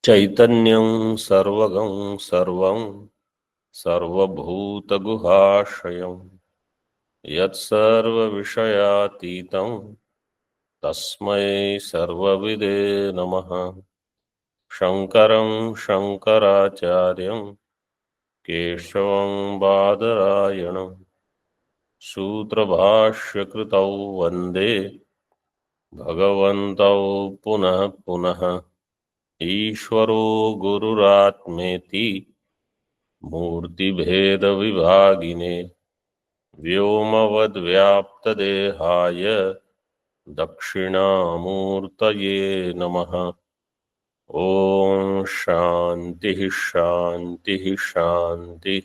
चैतन्यं सर्वगं सर्वं सर्वभूतगुहाशयं यत्सर्वविषयातीतं तस्मै सर्वविदे नमः। शङ्करं शङ्कराचार्यं केशवं बादरायणं सूत्रभाष्यकृतौ वन्दे भगवन्तौ पुनः पुनः। ईश्वरो गुरुरात्मेति मूर्तिभेदविभागिने व्योमवद्व्याप्तदेहाय दक्षिणामूर्तये नमः। ओम शांति शांति शांति।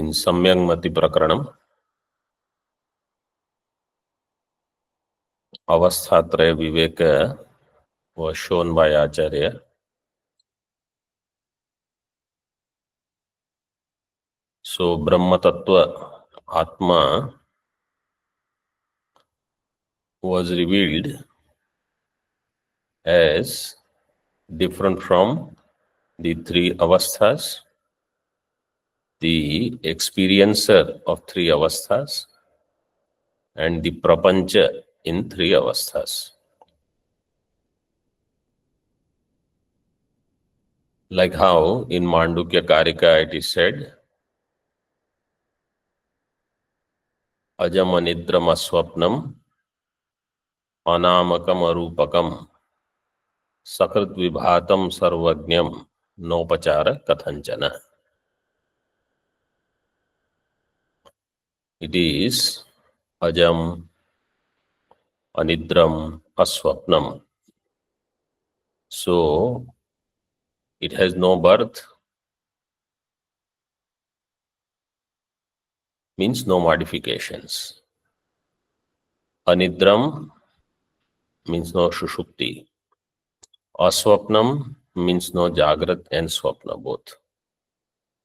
इन सम्यक मति प्रकरणम अवस्थात्रय विवेक was shown by Acharya. So Brahma Tattva, Atma, was revealed as different from the three avasthas, the experiencer of three avasthas, and the prapancha in three avasthas. Like how in Mandukya Karika it is said, Ajamanidram aswapnam अनामकम अरूपकम सकृत विभातम सर्वज्ञम नोपचार कथंचन. It is ajam, anidram, aswapnam. So it has no birth, means no modifications. Anidram means no shushupti. Aswapnam means no jagrat and swapna both.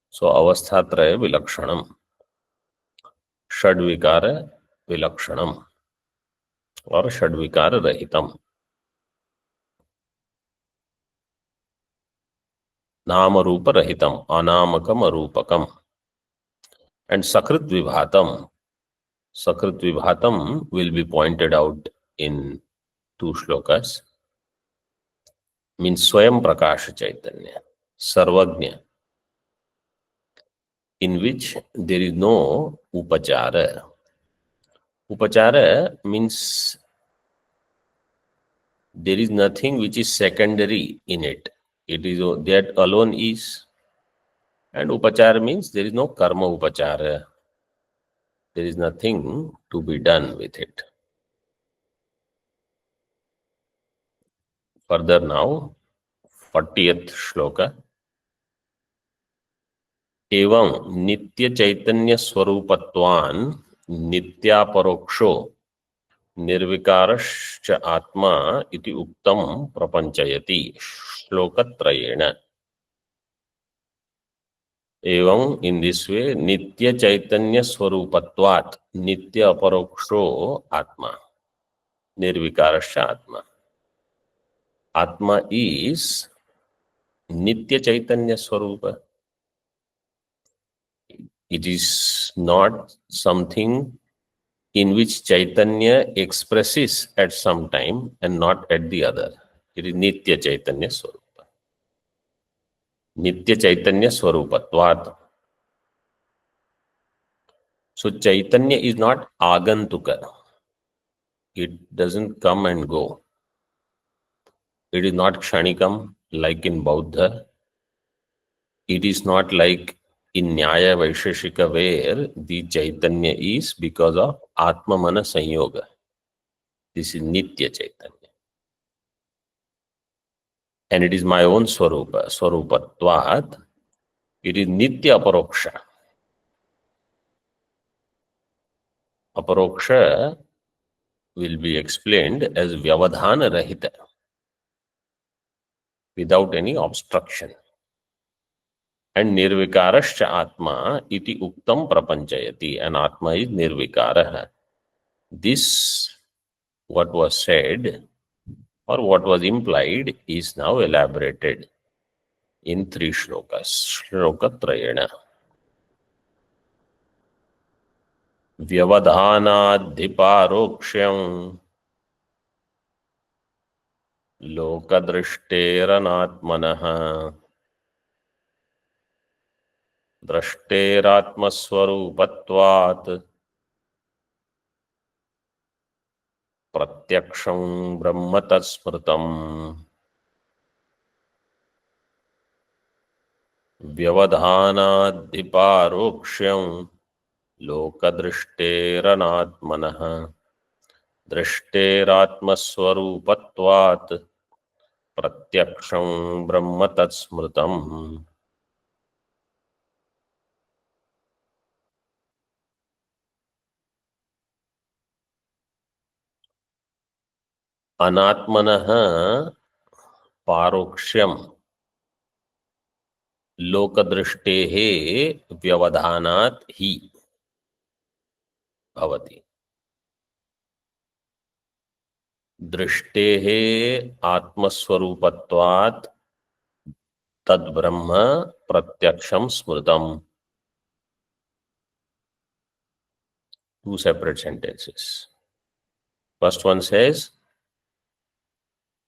So avasthatraya vilakshanam, षड्विकार विलक्षणम और षड्विकार रहितम. नाम रूप रहितम, अनामकम अरूपकम. And Sakrit Vibhatam. Sakrit Vibhatam will be pointed out in 2 shlokas. Means Swayam Prakasha Chaitanya, Sarvagnya, in which there is no upachara. Upachara means there is nothing which is secondary in it. It is that alone is. And upachara means there is no karma upachara. There is nothing to be done with it. Further now, 40th shloka. एवं नित्य चैतन्य स्वरूपत्वान् नित्यापरोक्षो निर्विकारश्च आत्मा इति उक्तम प्रपंचयति श्लोकत्रयेण. एवं in this way नित्य चैतन्य स्वरूपत्वात् नित्य अपरोक्षो आत्मा निर्विकारश्च आत्मा. आत्मा is नित्य चैतन्य स्वरूप. It is not something in which Chaitanya expresses at some time and not at the other. It is Nitya Chaitanya Swarupa. Nitya Chaitanya Swarupatvat. So Chaitanya is not Agantuka. It doesn't come and go. It is not Kshanikam like in Bauddha. It is not like in Nyaya Vaisheshika where the Chaitanya is because of Atma Mana Sanyoga. This is Nitya Chaitanya. And it is my own Swarupa, Swarupatvat. It is Nitya Aparoksha. Aparoksha will be explained as Vyavadhana Rahita, without any obstruction. And nirvikarascha atma iti uktam prapanchayati. And atma is nirvikarah. This, what was said or what was implied, is now elaborated in 3 shlokas. Shlokatrayena. Vyavadhanadhiparoksham lokadrishteranaatmanah drashterātmasvarupatvat pratyaksham brahma tatsmritam. Vyavadhanadhiparoksham lokadrishteranaatmanah drashterātmasvarupatvat pratyaksham brahma tatsmritam. अनात्मनः पारोक्ष्यम लोकदृष्टेः व्यवधानात् हि भवति. दृष्टेः आत्मस्वरूपत्वात् तद्ब्रह्म प्रत्यक्षम स्मृतम. Two separate sentences. First one says,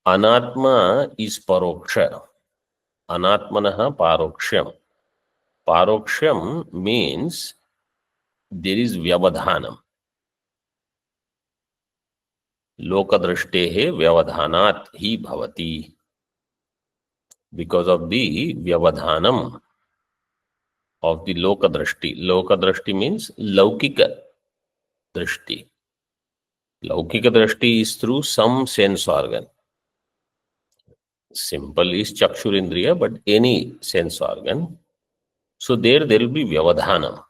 Anatma is paroksha. Anatmanah paroksham. Paroksham means there is vyavadhanam. Lokadrishte vyavadhanat hi bhavati. Because of the vyavadhanam of the lokadrashti. Lokadrashti means laukika drishti. Laukika drishti is through some sense organ. Simple is chakshurindriya, but any sense organ. So there will be vyavadhanam.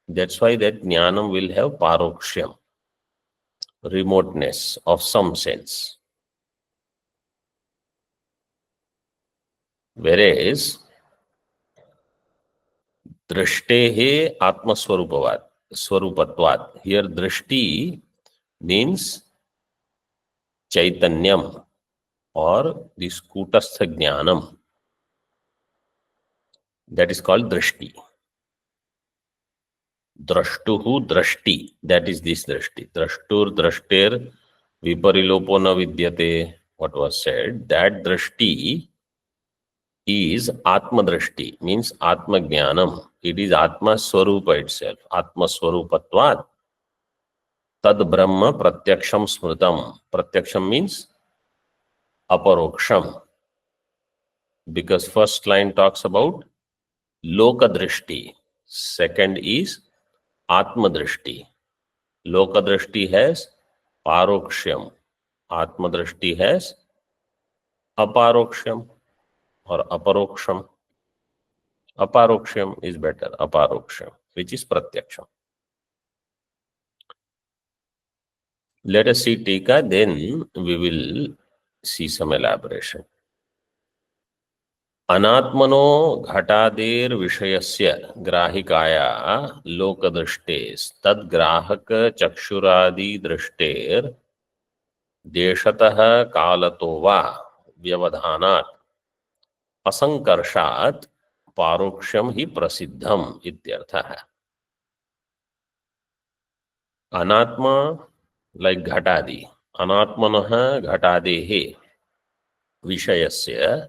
That's why that jnanam will have paroksham, remoteness of some sense. Whereas drashtehe atmaswarupatvat. Here drashti means chaitanyam or the skutastha jnanam. That is called drashti. Drashtuhu drashti. That is this drashti. Drashtur drashter viparilopo na vidyate. What was said, that drashti is atma drashti, means atma jnanam. It is atma swarupa itself. Atma swarupatvat tad brahma pratyaksham smritam. Pratyaksham means aparoksham. Because first line talks about lokadrishti. Second is atma drishti. Lokadrishti has paroksham. Atma drishti has aparoksham or aparoksham. Aparoksham is better. Aparoksham, which is pratyaksham. Let us see Tika, then we will see some elaboration. Anatmano घटादेर विषयस्य ग्राहिकाया लोकदृष्टेस् तद ग्राहक चक्षुरादि दृष्टेर देशतः कालतो वा व्यवधानात् असंकर्षात् पारोक्ष्यम ही प्रसिद्धम इत्यर्थः. अनात्मा like घटादि. अनात्मनः घटादेः विषयस्य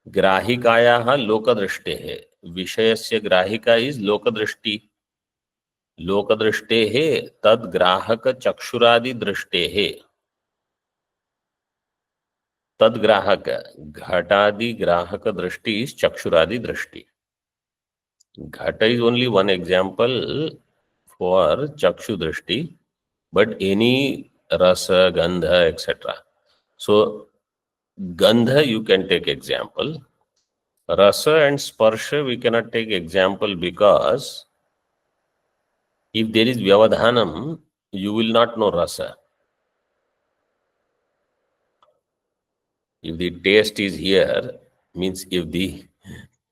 ग्राहिकायाः लोकदृष्टेः. विषयस्य ग्राहिका इज लोकदृष्टि. लोकदृष्टेः तद ग्राहक चक्षुरादि दृष्टेः. तद ग्राहक घटादि ग्राहक दृष्टि इज चक्षुरादि दृष्टि. घट is only one example for chakshu drishti, but any rasa, gandha, etc. So gandha you can take example. Rasa and sparsha we cannot take example because if there is vyavadhanam, you will not know rasa. If the taste is here, means if the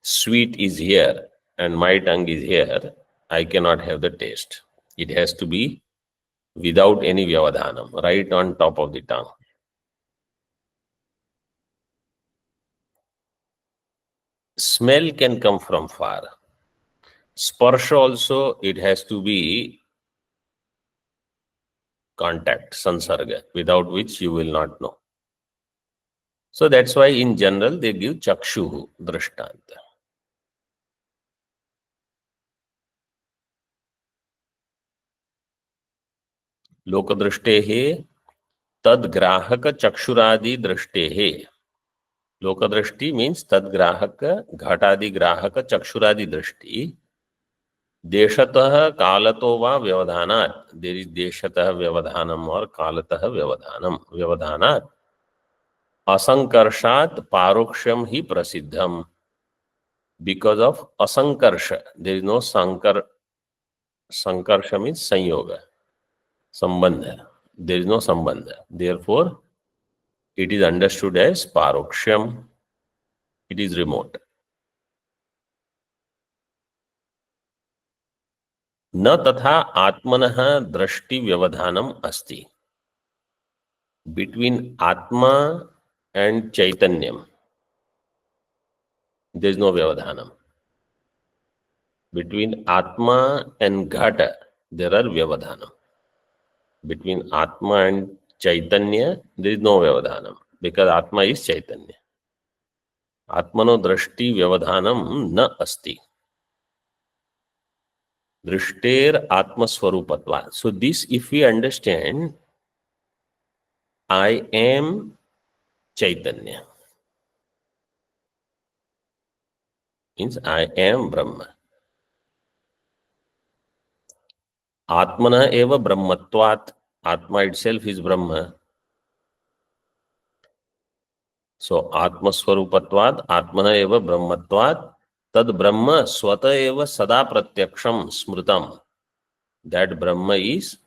sweet is here and my tongue is here, I cannot have the taste. It has to be without any vyavadhanam, right on top of the tongue. Smell can come from far. Sparsha also, it has to be contact, sansarga, without which you will not know. So that's why in general they give chakshuhu, drishtanta. लोकदृष्टेः तद्ग्राहक चक्षुरादि दृष्टेः. लोकदृष्टि means तद्ग्राहक घटादि ग्राहक चक्षुरादि दृष्टि. देशतः कालतो वा व्यवधानात्. There is देशतः व्यवधानम और कालतः व्यवधानम. व्यवधानात् असंकर्षात् पारोक्ष्यम ही प्रसिद्धम. बिकॉज ऑफ असंकर्ष, देयर इज नो संकर. संकर्ष मीन्स संयोग, संबंध. देयर इज नो संबंध. Therefore it is understood as paroksham. It is remote. न तथा आत्मनः दृष्टि व्यवधानम अस्ति. Between Atma and Chaitanyam, there is no vyavadhanam. Between Atma and Ghata, there are vyavadhanam. Between Atma and Chaitanya, there is no vyavadhanam, because Atma is Chaitanya. Atmano drashti vyavadhanam na asti. Drishter atmaswarupatva. So this, if we understand, I am Chaitanya, means I am Brahma. Atmana eva brahmatvat. Atma itself is Brahma. So atmaswarupatvat, Atmana eva brahmatvat, tad Brahma swata eva sada pratyaksham smrutam. That Brahma is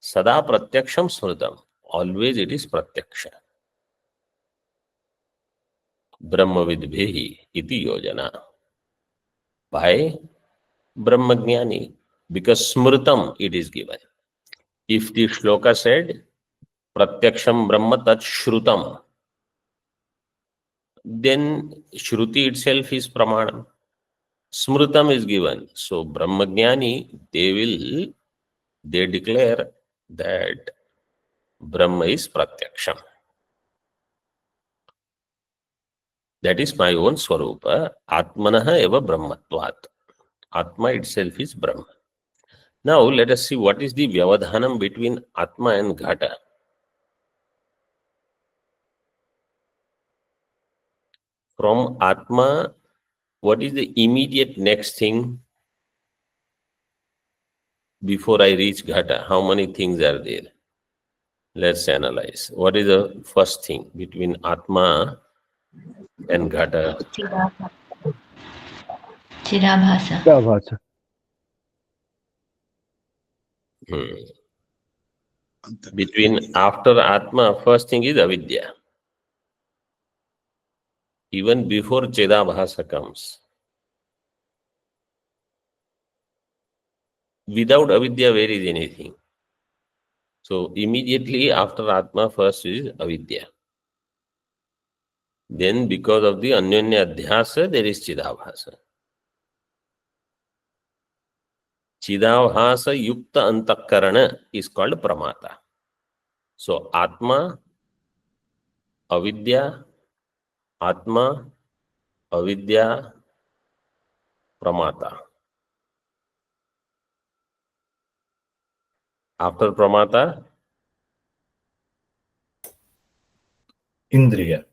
sada pratyaksham smrutam. Always it is pratyaksha. Brahmavidbhihi iti yojana. By Brahmagnani, because smrutam it is given. If the shloka said pratyaksham Brahma tat shrutam, then Shruti itself is pramanam. Smrutam is given. So Brahmagnani, they declare that Brahma is pratyaksham. That is my own swarupa. Atmanaha eva brahmatvat. Atma itself is Brahma. Now let us see what is the vyavadhanam between Atma and Ghata. From Atma, what is the immediate next thing before I reach Ghata? How many things are there? Let's analyze. What is the first thing between Atma and Ghata? Chidabhasa. Between after Atma, first thing is avidya. Even before Chidabhasa comes. Without avidya, where is anything? So immediately after Atma, first is avidya. Then because of the Anyonya Adhyasa, there is Chidabhasa. Chidabhasa Yukta Antakarana is called Pramata. So Atma, Avidya, Atma, Avidya, Pramata. After Pramata, Indriya.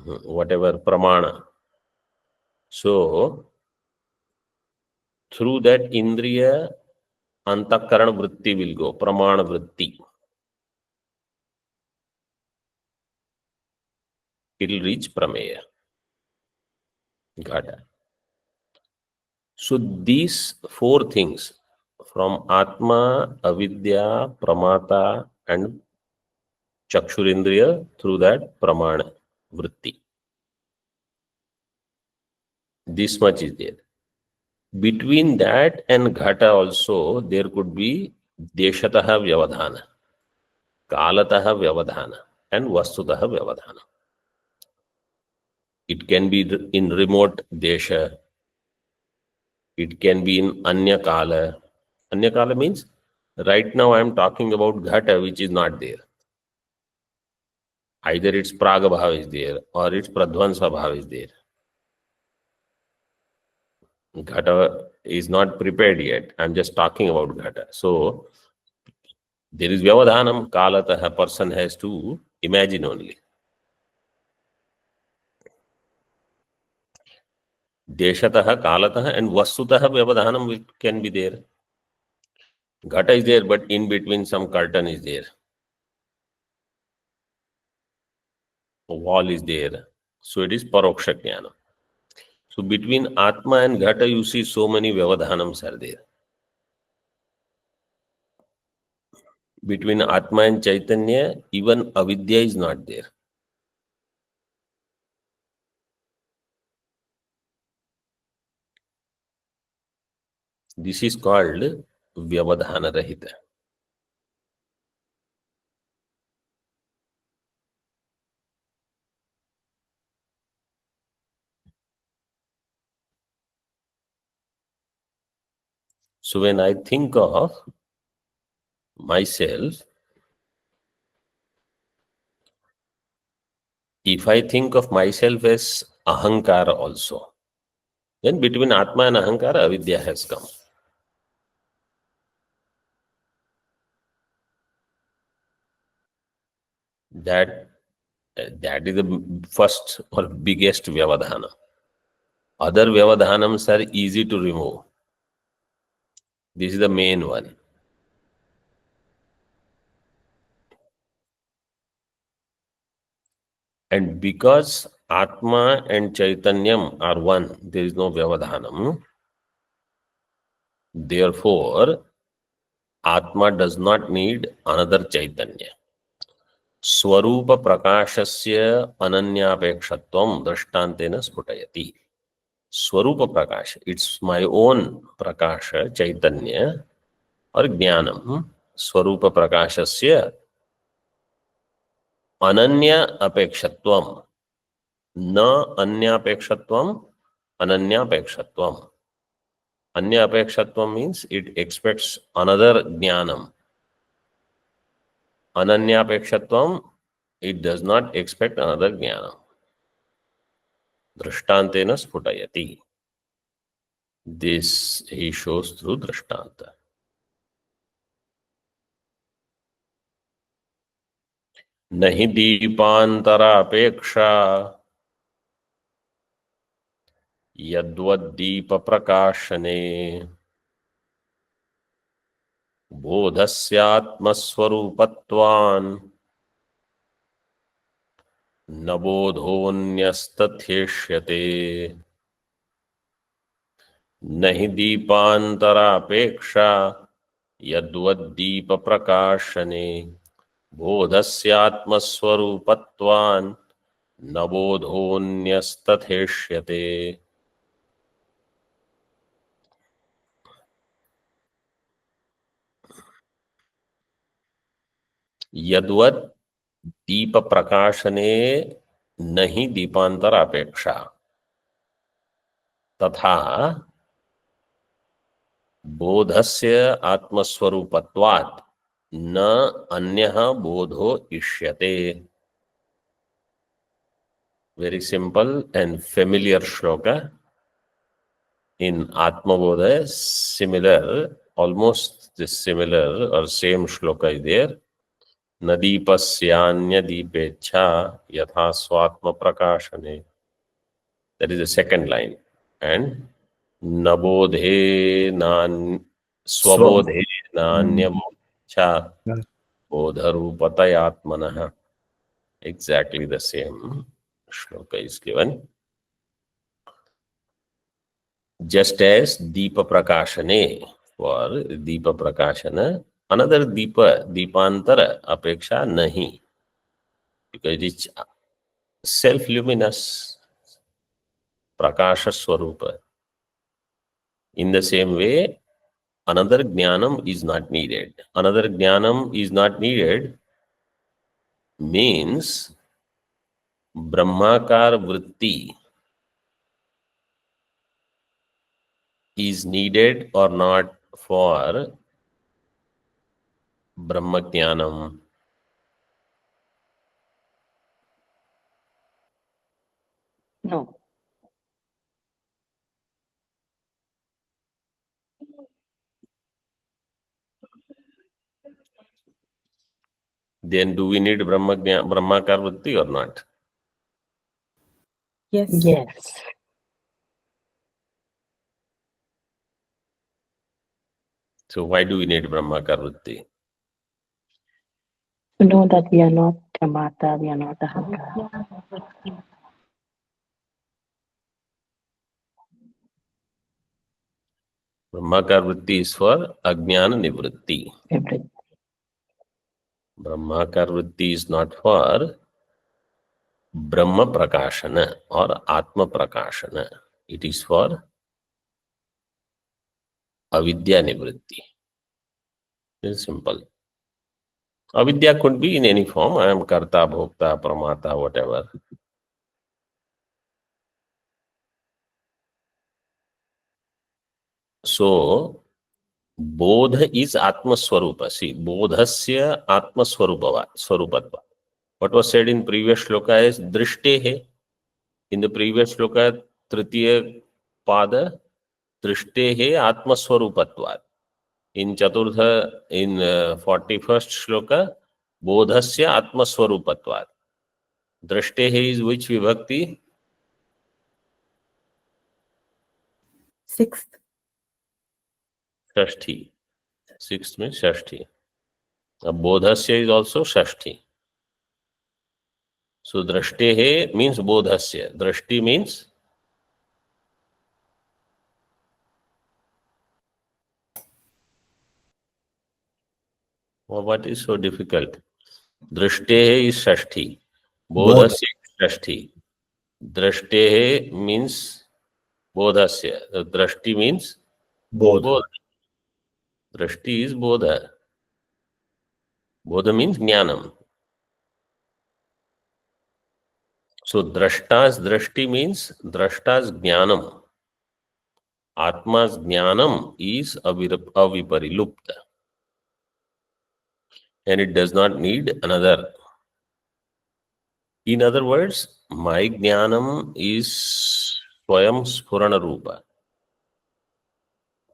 whatever Pramana. So through that Indriya, Antakarana Vritti will go, Pramana Vritti. It will reach Prameya, Ghata. So these four things, from Atma, Avidya, Pramata and Chakshurindriya, through that Pramana Vritti. this much is there. Between that and ghata also there could be deshatah vyavadhana, kalatah vyavadhana, and vastutah vyavadhana. It can be in remote desha, it can be in anya kala. Anya kala means right now I am talking about ghata which is not there. Either its praga bhav is there or its pradvansa bhav is there. Ghata is not prepared yet. I'm just talking about ghata. So there is vyavadhanam, kalatah, a person has to imagine only. Deshatah, kalatah, and vastutah vyavadhanam can be there. Ghata is there, but in between some curtain is there. A wall is there. So it is paroksha jnana. So between Atma and Ghata, you see so many vyavadhanams are there. Between Atma and Chaitanya, even avidya is not there. This is called vyavadhana rahita. So when I think of myself, if I think of myself as ahankara also, then between Atma and ahankara, avidya has come. That is the first or biggest vyavadhana. Other vyavadhanams are easy to remove. This is the main one. And because Atma and Chaitanyam are one, there is no vyavadhanam. Therefore, Atma does not need another Chaitanya. Swarupa prakashasya ananyapekshatavam drishtantena sputayati. Swarupa prakasha, it's my own prakasha, Chaitanya or Jnanam. Swarupa prakashasya ananya apekshatvam. Na anyapekshatavam, ananyapekshatavam. Anyapekshatavam means it expects another Jnanam. Ananyapekshatavam, it does not expect another Jnanam. Drishtantena sputayati. This he shows through Drishtanta. Nahi deepantarapeksha yadvad deepa prakashane bodhasyatmaswarupatvan nabodhonyastathyeshyate. Nahi deepantarapeksha yadvad deepa prakashane bodhasyatmaswarupatvan nabodhonyastathyeshyate. यद्वत् दीप प्रकाशने नहीं दीपांतर अपेक्षा तथा बोधस्य आत्मस्वरूपत्वात् न अन्यः बोधो इष्यते. Very simple and familiar shloka. In Atmabodha, similar, almost similar or same shloka is there. Nadipasya deepecha yatha swatma prakashane. That is the second line. And nabodhe nan swabodhe nanyamcha bodharupatayatmanah. Exactly the same shloka is given. Just as Deepa Prakashane, for Deepa Prakashana, another Deepantara Apeksha nahi. Because it is self-luminous. Prakasha Swarupa. In the same way, another Jnanam is not needed. Another Jnanam is not needed means Brahmakar Vritti is needed or not for Brahma Jnanam. No. Then do we need Brahmakar Vritti or not? Yes. Yes. So why do we need Brahmakar Vritti? To know that we are not a Mata, we are not a Hankara. Brahmakar Vritti is for Ajnana Nivritti. Everything. Brahmakar Vritti is not for Brahma Prakashana or Atma Prakashana. It is for Avidya Nivritti. It's simple. Avidya could be in any form. I am Karta, Bhokta, Pramata, whatever. So, Bodha is Atma Swarupa. See, Bodhasya Atma Swarupatva. What was said in previous shloka is Drishte. In the previous shloka, Tritiya Pada, Drishte Atma Swarupatvat. In Chaturtha, in 41st shloka, Bodhasya Atma Swarupatvat. Drashte is which vibhakti? Sixth. Shashti. Sixth means Shashti. Bodhasya is also Shashti. So Drashte means Bodhasya. Drashti means what is so difficult? Drashte is Shashti. Bodhasya is Shashti. Drashte means Bodhasya. Drashti means Bodha. Drashti is Bodha. Bodha means Jnanam. So Drashta's Drashti means Drashta's Jnanam. Atma's Jnanam is aviparilupta. And it does not need another. In other words, my Jnanam is Swayam Spurana Rupa.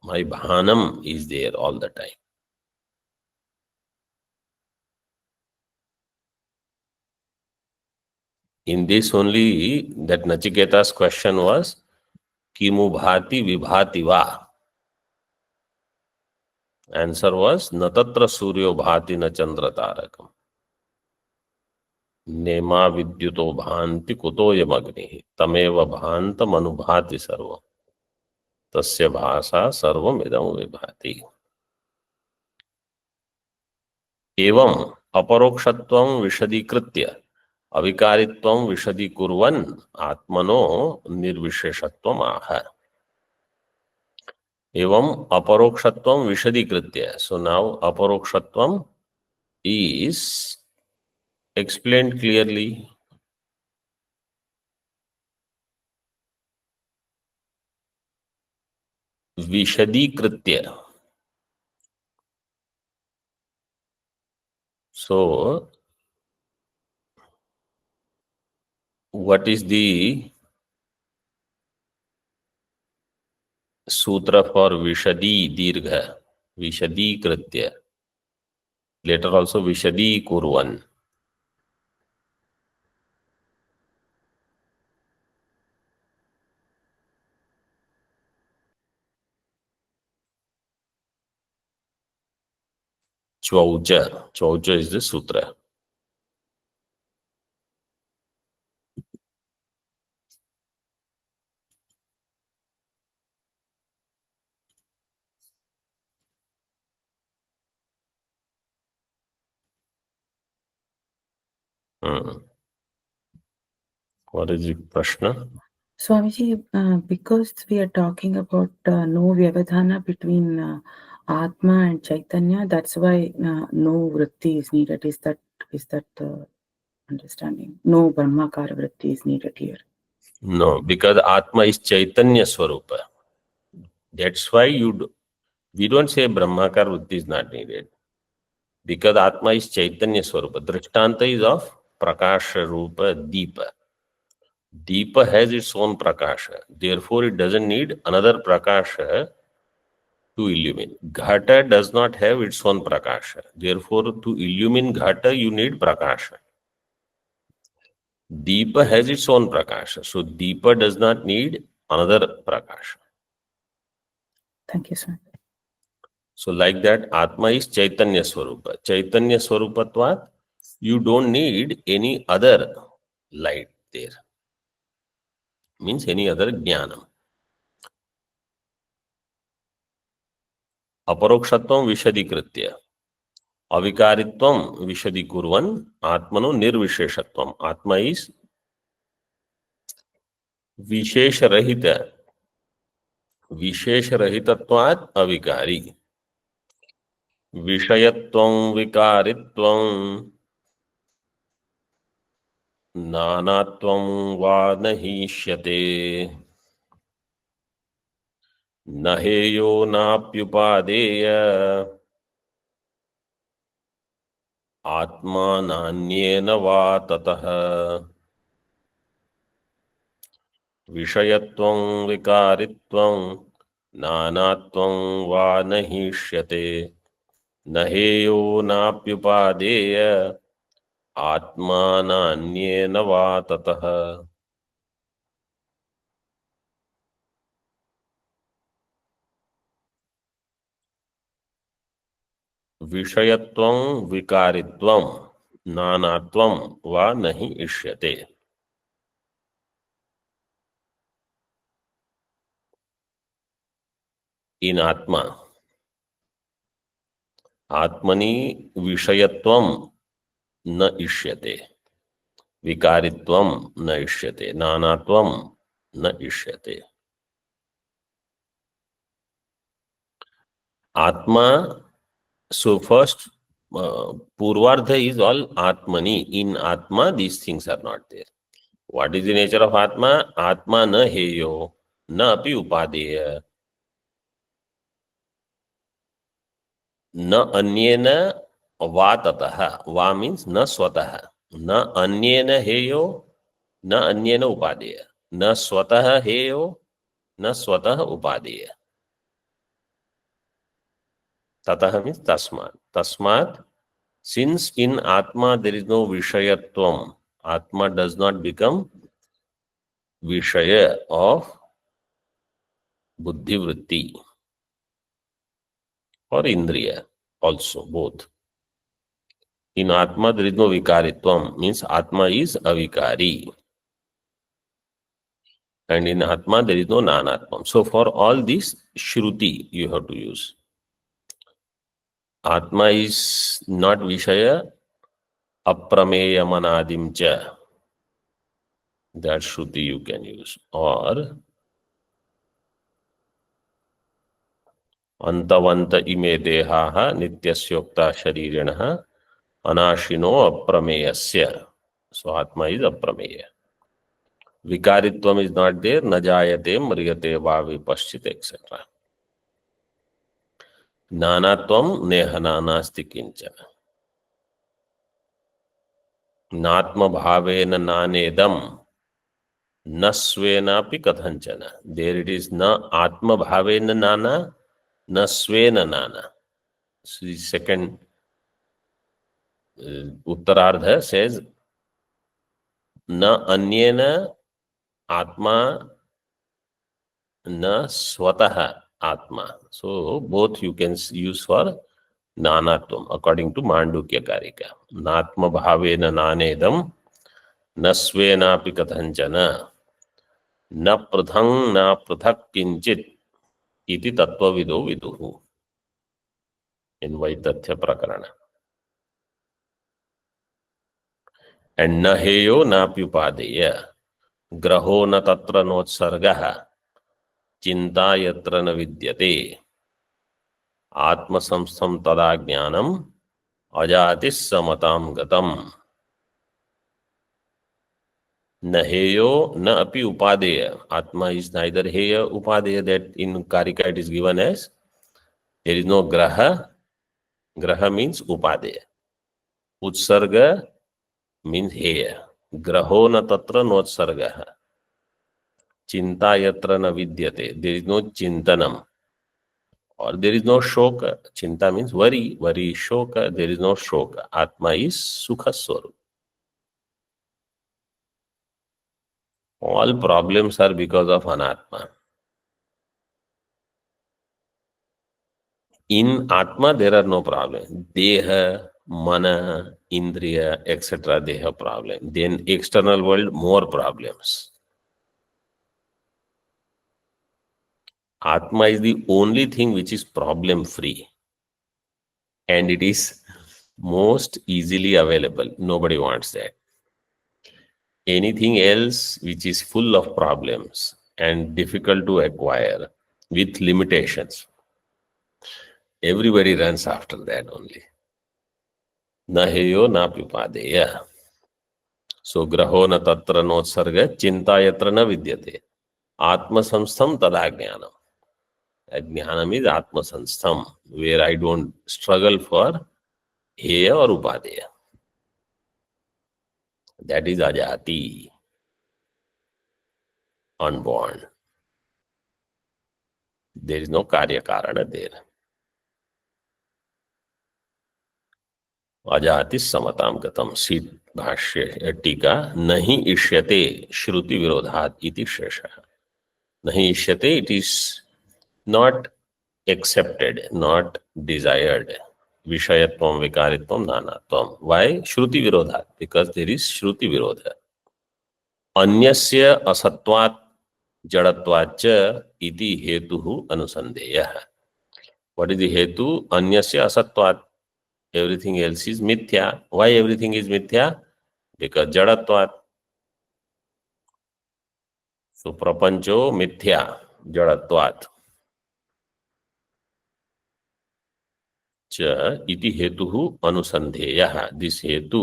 My Bhanam is there all the time. In this only, that Nachiketa's question was, Kimu bhati vibhati va? Answer was, Natatra suryo bhati na chandra tarakam. Nema vidyuto bhanti kuto yamagni tamev bhantam anubhati sarvam tasya bhasa sarvam idam vibhati. एवं अपरोक्षत्वं विशदीकृत्य अविकारित्वं विशदीकुर्वन् आत्मनो निर्विशेषत्वम् आह. एवं अपरोक्षत्वं विशदीकृत्य. So now अपरोक्षत्वं is explained clearly. Vishadikritya. So, what is the sutra for Vishadi Dirgha? Vishadikritya. Later also Vishadikurvan. Chvaucha. Chvaucha is the sutra. What is the Prashna? Swamiji, because we are talking about no vyavadhana between Atma and Chaitanya, that's why no vritti is needed. Is that the understanding? No Brahmakara vritti is needed here. No, because Atma is Chaitanya Swarupa. That's why we don't say Brahmakar Vritti is not needed. Because Atma is Chaitanya Swarupa. Drishtanta is of Prakasha Rupa Deepa. Deepa has its own Prakasha. Therefore, it doesn't need another Prakasha to illumine. Ghata does not have its own Prakasha. Therefore, to illumine Ghata, you need Prakasha. Deepa has its own Prakasha. So, Deepa does not need another Prakasha. Thank you, sir. So, like that, Atma is Chaitanya Swarupa. Chaitanya Swarupatvat, you don't need any other light there. Means any other Jnanam. Aparokshatvam Vishadikritya. Avikaritvam Vishadikurvan. Atmano Nirvisheshatvam. Atma is Vishesharahita. Vishesharahitatvat avikari. Vishayatvam Vikaritvam. Nanatvam va nahishyate. न हेयो नाप्युपादेय आत्मा नान्येन वा ततः विषयत्वं विकारित्वं नानात्वं वा नहिष्यते न हेयो नाप्युपादेय आत्मा नान्येन वा ततः विषयत्वं विकारित्वं नानात्वं वा नहि इष्यते. In Atma, Atmani Vishayatvam na ishyate, Vikaritvam na ishyate, Nanatvam na ishyate. Atma, so first, Purvardha is all Atmani. In Atma, these things are not there. What is the nature of Atma? Atma na heyo, na api upadeya, na anyena va tataha. Va means na swataha. Na anyena heyo, na anyena upadeya. Na swataha heyo, na swataha upadeya. Tataha means tasmat. Tasmat, since in Atma there is no Vishayatvam, Atma does not become Vishaya of Buddhi Vritti or Indriya also, both. In Atma there is no Vikaritvam, means Atma is avikari. And in Atma there is no Nanatvam. So for all this, Shruti you have to use. Atma is not Vishaya, aprameya manadim cha. That Shruti you can use. Or antavanta ime dehaha nityasyokta sharirinaha anashino aprameyasya. So Atma is aprameya. Vikaritvam is not there. Najayate mriyate va vipaschite etc. Nanatvam nehana nasti kinchana. Natma bhavena nanedam nasvena pi kathanchana. There it is na atma bhavena nana, nasvena nana. So the second Uttarardha says na anyena atma na swataha atma. So both you can use for nanatvam according to Mandukya Karika. Natma bhavena nanedam nasvena pi kathanchana na pradhang na pradhak kinchit iti tattvavido viduhu. In Vaitathya Prakarana. And na heyo na pyupadeya. ग्रहो न तत्र नोत्सर्गः चिंता यत्र न विद्यते आत्मसंस्थं तदा ज्ञानम अजातिः समतां गतम् न हेयो न अपि उपादेय आत्मा is neither heya upadeya that in karika it is given as there is no graha means upadeya utsarga means heya graho na tatra notsargah chinta yatra na vidyate there is no chintanam or there is no shoka chinta means worry is shoka there is no shoka atma is sukha swarup all problems are because of anatma in atma there are no problems deha mana indriya etc they have problem then external world more problems atma is the only thing which is problem free and it is most easily available nobody wants that anything else which is full of problems and difficult to acquire with limitations everybody runs after that only na heyo na pipadeya so graho na tatra notsarga chinta yatra na vidyate atma samstham tada jnanam jnanam is atma samstham where I don't struggle for heya or upadeya that is ajati unborn there is no karya karana there अजाति समताम गतम शीत भाष्य टीका नहीं इष्यते श्रुति विरोधात इति शेषः नहीं इष्यते it is not accepted not desired विषयत्वम विकारित्वम नानात्वम व्हाई श्रुति विरोधात बिकॉज देयर इज श्रुति विरोध अन्यस्य असत्वात् जड़त्वाच्च इति हेतुः अनुसंधेयः व्हाट इज द हेतु अन्यस्य असत्वात् everything else is mithya why everything is mithya because jadatvat so prapancho mithya jadatvat cha iti hetuhu anusandheyah this hetu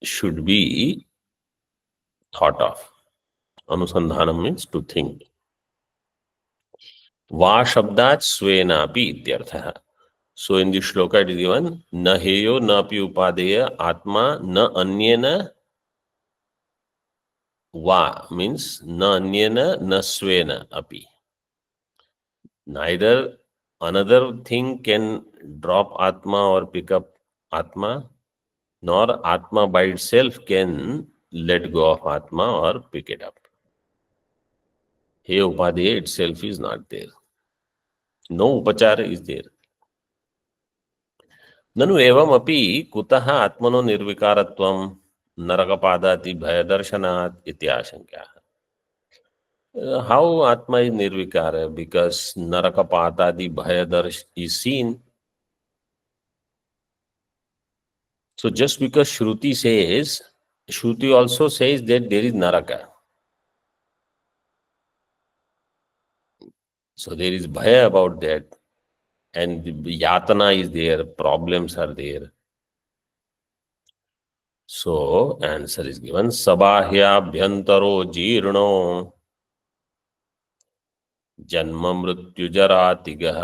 should be thought of anusandhanam means to think va shabdat svenapi ityarthah so in this shloka it is given na heyo na api upadeya atma na anyena va means na anyena na svena api neither another thing can drop atma or pick up atma nor atma by itself can let go of atma or pick it up he upadeya itself is not there no upachara is there ननु एवमपि कुतः आत्मनो निर्विकारत्वं नरकपादाति भयदर्शनात् इति आशंका how atma is nirvikara because narakapatadi bhayadarsh is seen so just because shruti also says that there is naraka so there is bhaya about that and yatana is there problems are there so answer is given sabahyabhyantaro jeerno जन्म मृत्यु जरातिगः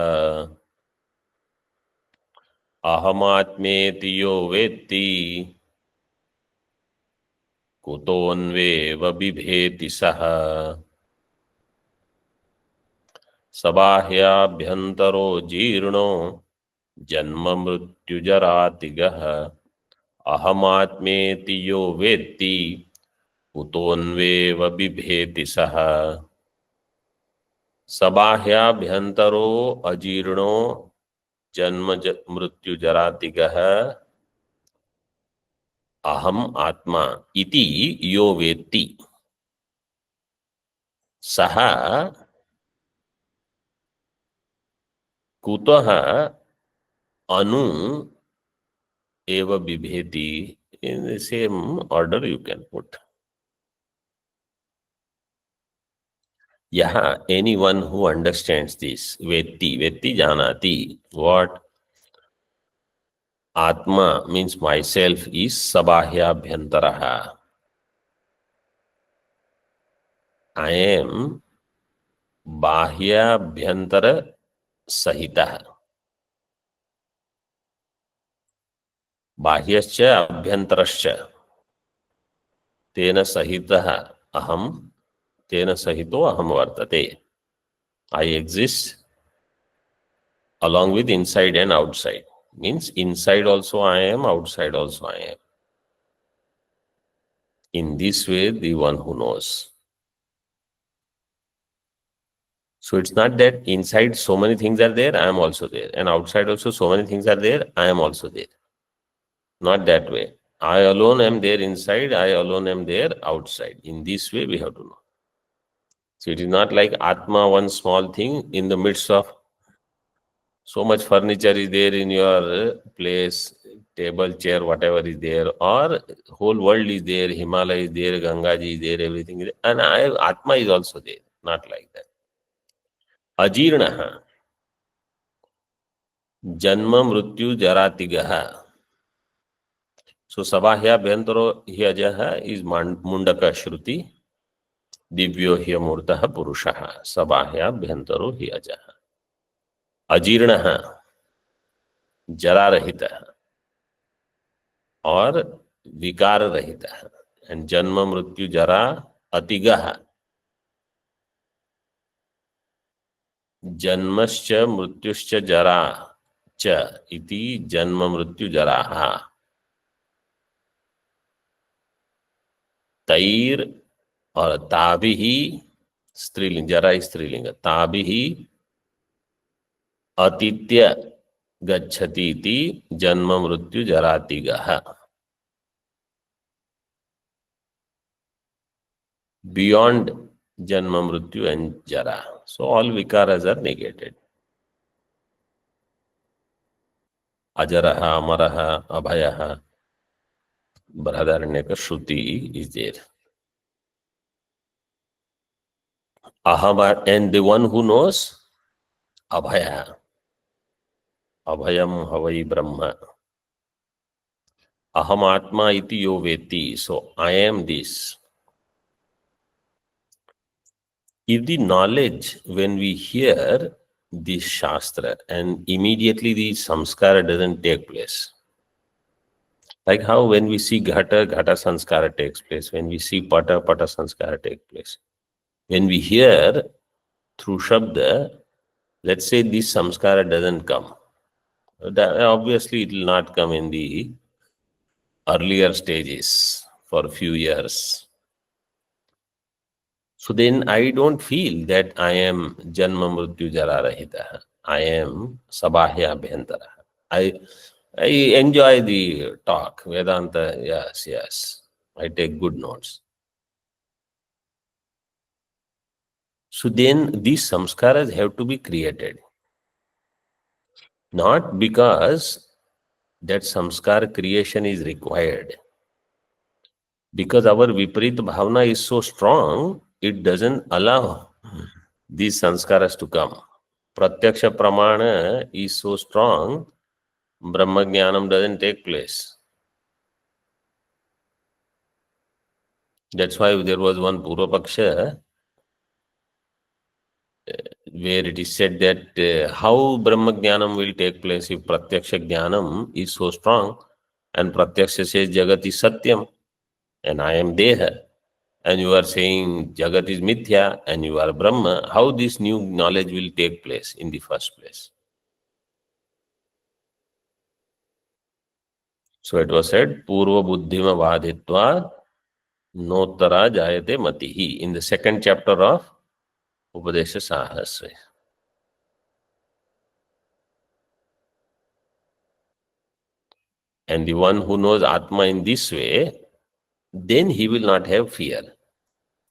अहमात्मेति यो वेत्ति कुतोऽन्वेव बिभेति सः सबाह्याभ्यन्तरो जीर्णो जन्म मृत्यु जरातिगः अहमात्मेति यो वेत्ति कुतोऽन्वेव बिभेति सः सबाह्याभ्यन्तरो अजीर्णो जन्म मृत्यु जरातिगः अहम आत्मा इति यो वेत्ति सः कुतः अनु एव बिभेति in the same order you can put Yaha, anyone who understands this, vetti janati, what Atma means myself is sabahya. I am बाह्याभ्यंतर सहितः बाह्यश्च अभ्यंतरश्च तेन सहितः अहम तेन सहितो अहम वर्तते. I exist along with inside and outside. Means inside also I am, outside also I am. In this way, the one who knows. So it's not that inside so many things are there, I am also there. And outside also so many things are there, I am also there. Not that way. I alone am there inside, I alone am there outside. In this way, we have to know. So it is not like Atma, one small thing in the midst of so much furniture is there in your place, table, chair, whatever is there, or whole world is there, Himalaya is there, Ganga ji is there, everything is there. And Atma is also there. Not like that. Ajirnaha. Janma mrityu jaratigaha. So sabahya bhyantaro hyajaha is mundaka shruti. Divyo hyamurtaha purushaha. Sabahya bhyantaro hyajaha. Ajirnaha. जरा रहित और विकार रहित and जन्म मृत्यु जरा अतिगः जन्मश्च मृत्युश्च जरा च इति जन्म मृत्यु जराः तैर और ताभिः स्त्रीलिंग जरा स्त्रीलिंग ताभिः अतीत्य गच्छति इति जन्म मृत्यु जरातिगः. Beyond janma mrityu and jara. So all vikaras are negated. Ajaraha, amaraha, abhayaha. Brahadaranyaka Shruti is there. Aham, and the one who knows, abhaya. Abhayam havai brahma. Aham atma iti yo veti. So I am this. If the knowledge, when we hear this Shastra and immediately the samskara doesn't take place. Like how when we see Ghata, Ghata sanskara takes place. When we see Pata, Pata sanskara takes place. When we hear through Shabda, let's say this samskara doesn't come. Obviously, it will not come in the earlier stages for a few years. So then I don't feel that I am Janma Mrityu Jara Rahita. I am Sabahya Abhyantara. I enjoy the talk, Vedanta, yes. I take good notes. So then these samskaras have to be created. Not because that samskara creation is required. Because our Viparita Bhavana is so strong, it doesn't allow these sanskaras to come. Pratyaksha Pramana is so strong, Brahma Jnanam doesn't take place. That's why there was one Purva Paksha where it is said that how Brahma Jnanam will take place if Pratyaksha Jnanam is so strong and Pratyaksha says Jagat is Satyam and I am Deha. And you are saying Jagat is Mithya and you are Brahma, how this new knowledge will take place in the first place? So it was said, Purva Buddhima Vadhitva Notara Jayate Matihi in the second chapter of Upadesha Sahasra. And the one who knows Atma in this way, then he will not have fear.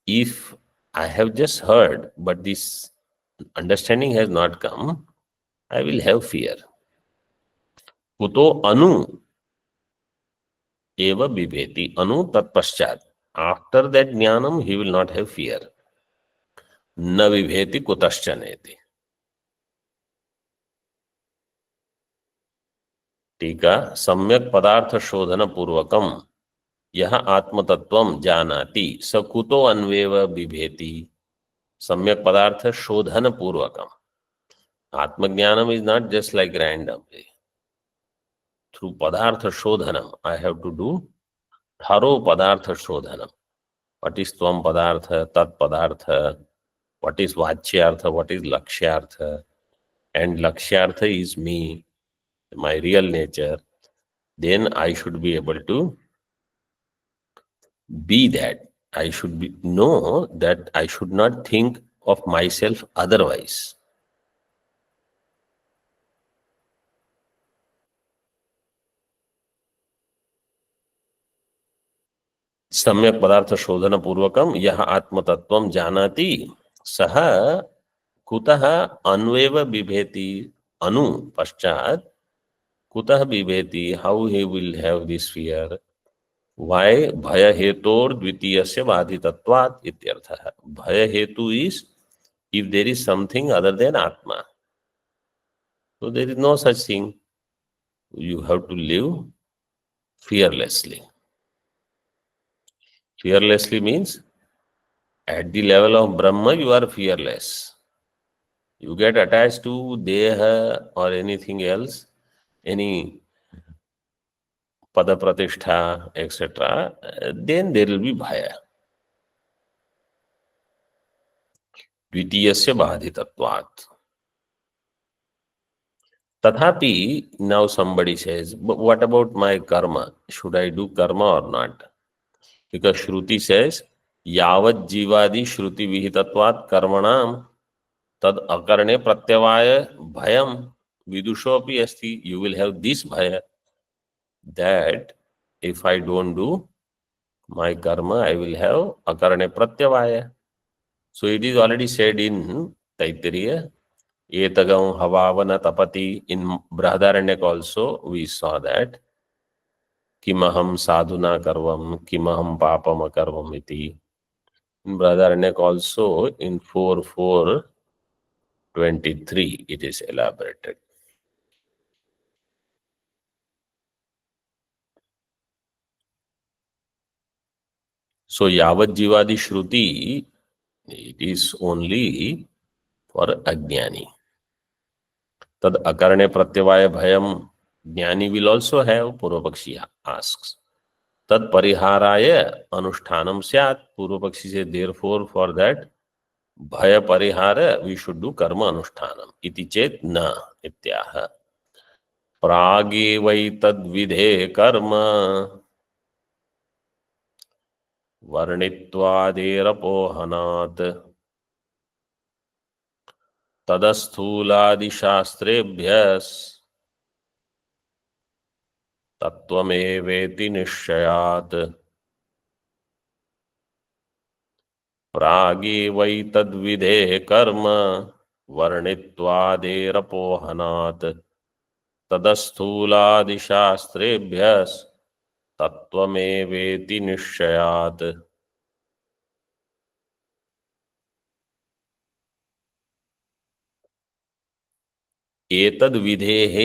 If I have just heard, but this understanding has not come, I will have fear. Kuto anu eva bibheti anu tat paschat. After that jnanam, he will not have fear. न विभेति कुतश्चनेति। टीका सम्यक पदार्थ शोधन पूर्वकम यह आत्मतत्वम जानाति स कुतो अन्वेव बिभेति। सम्यक पदार्थ शोधन पूर्वकम, आत्मज्ञानम is not just like randomly. Through पदार्थ शोधनम I have to do through पदार्थ शोधनम। व्हाट इज त्वम पदार्थ, तत्पदार्थ, व्हाट इज वाच्यार्थ, व्हाट इज लक्ष्यार्थ, एंड लक्ष्यार्थ is me, my real nature. Then I should be able to be that. I should know that I should not think of myself otherwise. सम्यक पदार्थ शोधन पूर्वकम यह आत्मतत्वम जानाति सह कुतः अन्वेव बिभेति। अनु पश्चात कुतः बिभेति, how he will have this fear, why भय हेतोर द्वितीयस्य बाधितत्वात् इत्यर्थः। भय हेतु is if there is something other than Atma. So there is no such thing. You have to live fearlessly. Fearlessly means at the level of Brahma you are fearless. You get attached to Deha or anything else, any pada pratishtha, etc., then there will be bhaya. Dvitiyasya badhitatvat. Tathapi, now somebody says, but what about my karma? Should I do karma or not? Because Shruti says, यावत् जीवादि श्रुति विहितत्वात् कर्मणाम तद अकरणे प्रत्यवाय भयम विदुषोपि अस्ति. You will have this bhaya that if I don't do my karma, I will have akarane pratyavaya. So it is already said in Taittiriya, etagam havavana tapati. In Brahadaranyaka also we saw that kimaham sadhuna karvam, kimaham papam akarvam iti. In Brahadaranyaka also in 4:4:23 it is elaborated. So yavat jivadi shruti, it is only for ajnani. Tad akarane pratyavaya bhayam, jnani will also have, Purvapakshi asks. Tad pariharaya anushtanam syat. Purvapakshi says, therefore for that bhaya parihara we should do karma anushtanam. Iti chet na ityaha. Prage vai tad vidhe karma varnitvaderapōhanāt तदस्थूलादिशास्त्रेभ्यः तत्त्वमेवेति निश्चयात् प्रागेवैतद्विधेः कर्म वर्णित्वादेरपोहनात् तदस्थूलादिशास्त्रेभ्यः तत्त्वमेवेति निश्चयात्। एतद् विधेः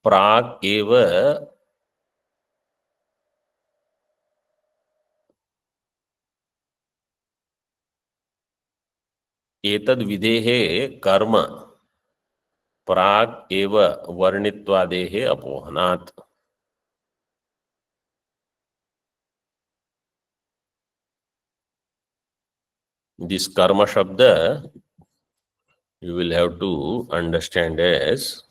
प्राक् एव एतद् विधेः कर्म प्राक् एव वर्णित्वादेः अपोहनात्। This karma shabda you will have to understand as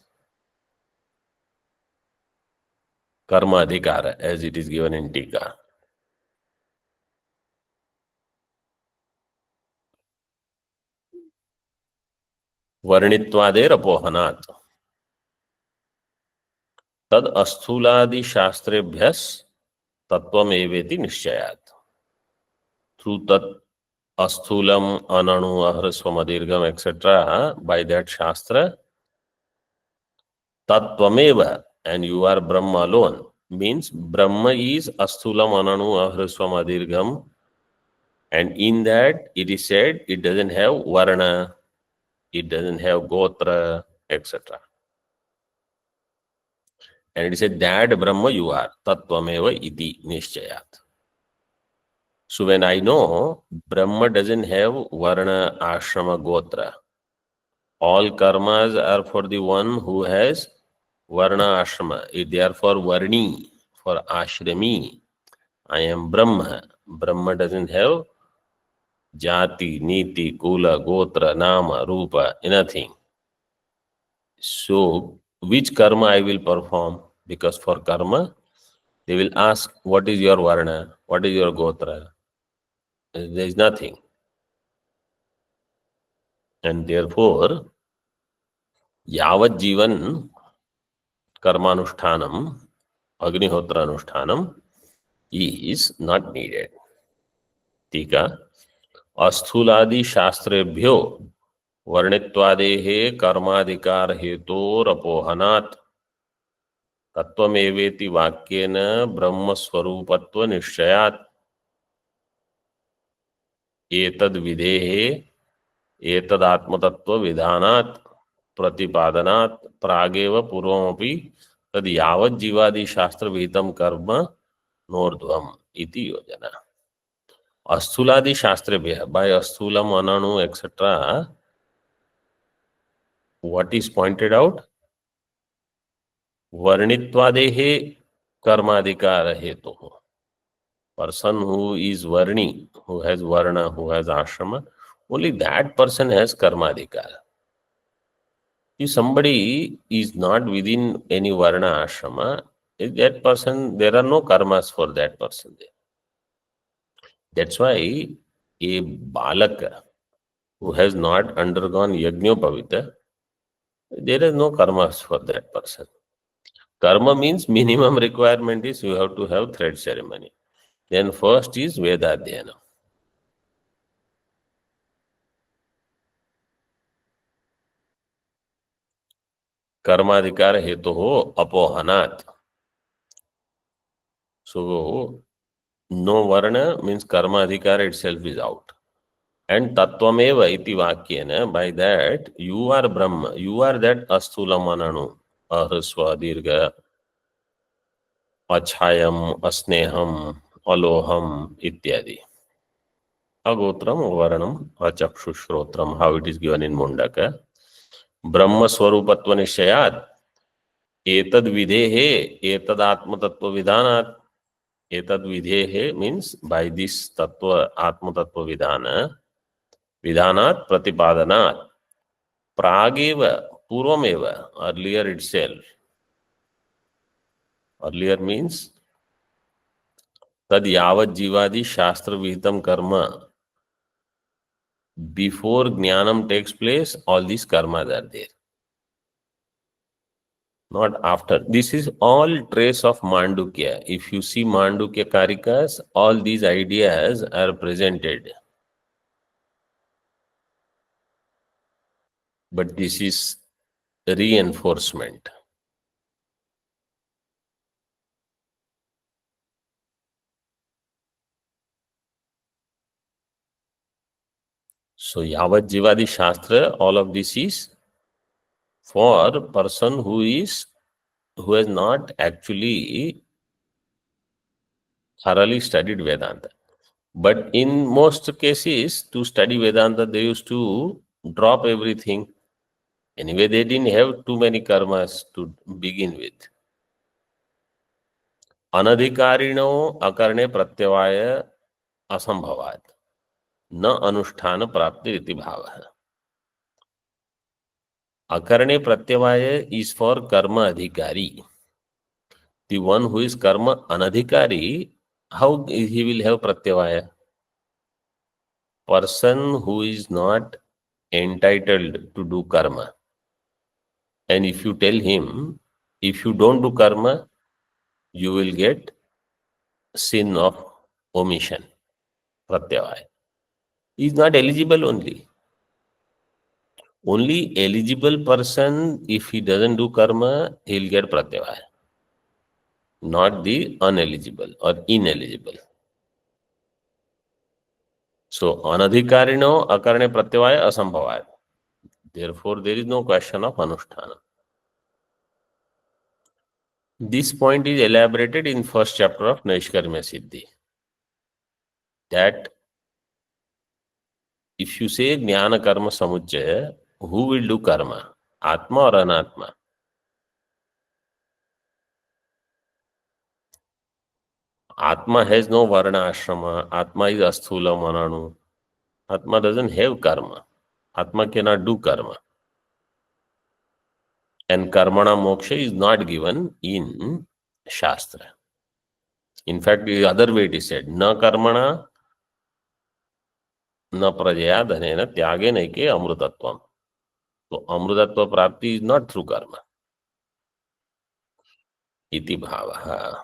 karma adhikara as it is given in Tika. वर्णित्वादेर अपोहनात् तद अस्थूलादि शास्त्रेभ्यः तत्त्वमेवेति निश्चयात्। Through तत् अस्थूलम अनणु अह्रस्वम दीर्घम etc. by that shastra tatvameva and you are Brahma alone means Brahma is asthulam ananu ahraswam adirgham And in that, it is said it doesn't have varna, it doesn't have gotra, etc. And it is said that Brahma you are, tattvameva iti nishchayat. So when I know Brahma doesn't have varna, ashrama, gotra, all karmas are for the one who has varna, ashrama. They are for varni, for ashrami. I am Brahma. Brahma doesn't have jati, niti, kula, gotra, nama, rupa, nothing. So, which karma I will perform? Because for karma, they will ask, what is your varna? What is your gotra? There is nothing. And therefore, yavat jivan karmanushtanam, agnihotra anushtanam is not needed. टीका अस्थूलादि शास्त्रेभ्यो वर्णित्वादेः कर्माधिकार हेतोरपोहनात् तत्वमेवेति वाक्येन ब्रह्मस्वरूपत्व निश्चयात् एतद् विधेः एतदात्मतत्व विधानात् प्रतिपादनात् प्रागेव पूर्वमपि तद् यावत् जीवादि शास्त्र विहितं कर्म नोर्ध्वम् इति योजना. Asthuladi Shastra, by Asthulam, Ananu, etc., what is pointed out? Varnitvadehe karmadhikara hetu. Person who is Varni, who has Varna, who has Ashrama, only that person has karmadhikara. If somebody is not within any Varna Ashrama, that person, there are no karmas for that person there. That's why a balaka who has not undergone Yajnopavita, there is no karmas for that person. Karma means minimum requirement is you have to have thread ceremony. Then first is Vedadhyana. Karmadhikara hetuho apohanat. So, no varna means karmadhikara itself is out. And tattvameva iti vakyena, by that, you are Brahma. You are that asthulamananu, ahrisva, dirga, achayam, asneham, aloham, ityadi. Agotram, varanam, achakshushrotram, how it is given in Mundaka. Brahma swarupatva nishayat, etad videhe, etad atma tattva vidhanat. Etad videhe means by this tattva, atma tattva vidhana, vidhanat pratipadanat, prageva, purvameva, earlier itself. Earlier means tad yavat jivadi shastra vihitam karma. Before jnanam takes place, all these karmas are there. Not after. This is all trace of Mandukya. If you see Mandukya Karikas, all these ideas are presented. But this is reinforcement. So Yavat Jivadi Shastra, all of this is for person who has not actually thoroughly studied Vedanta. But in most cases, to study Vedanta, they used to drop everything. Anyway, they didn't have too many karmas to begin with. Anadhikarino akarne pratyavaya asambhavat. Na anusthana prapti iti bhava. Akarne pratyavaya is for karma adhikari. The one who is karma anadhikari, how he will have pratyavaya? Person who is not entitled to do karma. And if you tell him, if you don't do karma, you will get sin of omission, pratyavaya. He is not eligible only. Only eligible person, if he doesn't do karma, he will get pratyavaya. Not the uneligible or ineligible. So anadhikarino akarne pratyavaya asambhavaya. Therefore, there is no question of anusthana. This point is elaborated in first chapter of Naishkarmya Siddhi. That if you say Jnana Karma Samuchaya, who will do karma? Atma or Anatma? Atma has no Varna Ashrama. Atma is Asthula Mananu. Atma doesn't have karma. Atma cannot do karma. And Karmana Moksha is not given in Shastra. In fact, the other way it is said, Na Karmana न प्रजया धनेन त्यागे नैके अमृतत्वम. So अमृतत्व प्राप्ति is not through karma. Iti bhavaha.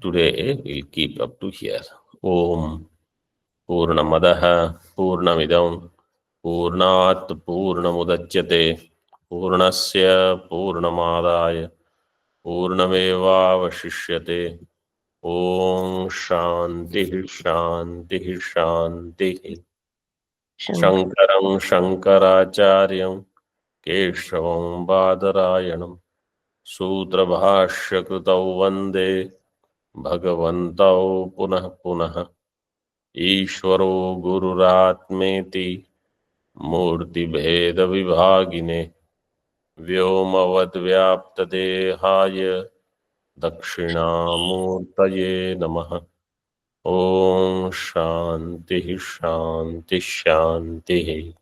Today we'll keep up to here. Om Purnamadaha Purnamidam Purnat Purnamudachyate Purnasya Purnamadaya Purnamevavashishyate. Om Shanti Shanti Shanti. Shankaram Shankaracharyam Keshavam Badarayanam Sutrabhashyakritau Vande Bhagavantau Punah Punah Ishvaro Gururatmeti Murti Bheda Vibhagine Vyomavad Vyapta Dehaya Dakshinamurtaye Namaha. Om Shanti Shanti Shanti.